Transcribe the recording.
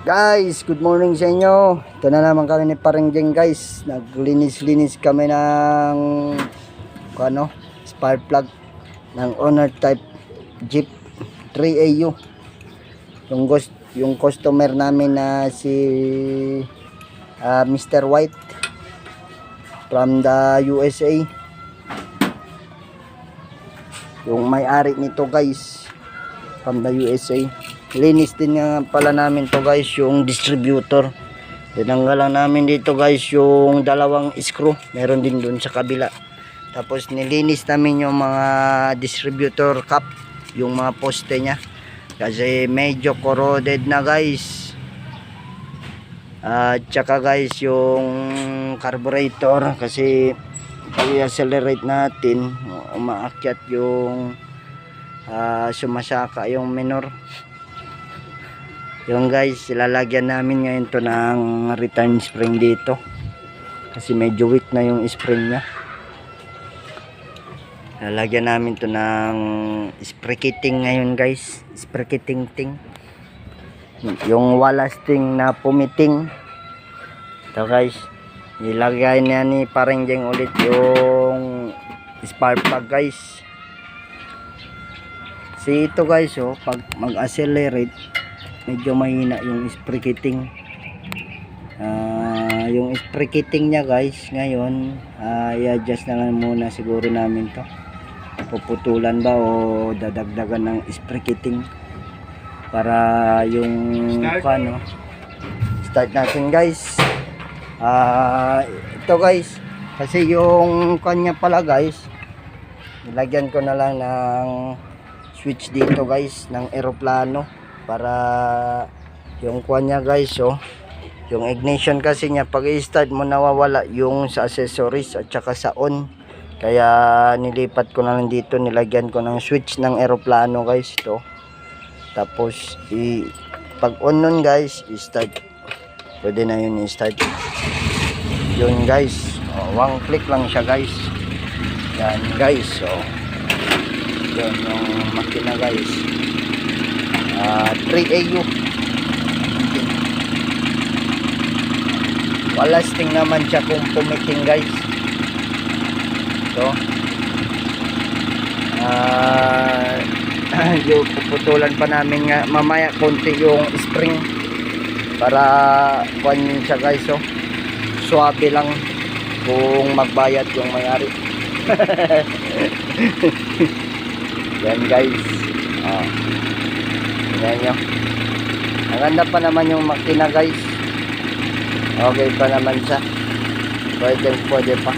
Guys, good morning sa inyo. Ito na naman kami ni Paringjeng guys. Naglinis-linis kami ng spark plug ng Honor type Jeep 3AU. Yung customer namin na si Mr. White from the USA. Yung may-ari nito guys from the USA. Linis din nga pala namin to guys yung distributor. Tinanggalan namin dito guys yung dalawang screw. Meron din dun sa kabila. Tapos nilinis namin yung mga distributor cap, yung mga poste nya. Kasi medyo corroded na guys. At saka guys yung carburetor kasi pag i-accelerate natin umaakyat yung sumasaka yung minor. Yung guys, ilalagyan namin ngayon to ng return spring dito kasi medyo weak na yung spring nya. Ilalagyan namin to ng spray kitting ngayon guys, spray kitting ting, yung walasting na pumiting. Ito guys, ilagay niya ni Paringjeng ulit yung spark plug guys. See ito guys, pag mag-accelerate medyo mahina yung spray kitting. Yung spray kitting nya guys ngayon, i-adjust na lang muna siguro namin to, puputulan ba o dadagdagan ng spray kitting para yung start natin guys. Ito guys, kasi yung kanya pala guys, nilagyan ko na lang ng switch dito guys ng eroplano para yung kanya guys, yung ignition kasi niya pag i-start mo nawawala yung sa accessories at saka sa on, kaya nilipat ko na lang dito, nilagyan ko ng switch ng eroplano guys ito. Tapos pag on nun guys, i-start, pwede na yun i-start yun guys. One click lang siya guys, yan guys. Yan yung makina guys, 3AU. Walasting naman siya kung pumiting guys. So yung puputulan pa namin nga mamaya konti yung spring para kunin siya guys. Suwabe lang kung magbayad yung may-ari. Yan guys, yan nyo, ang ganda pa naman yung makina guys, okay pa naman siya, pwede pa.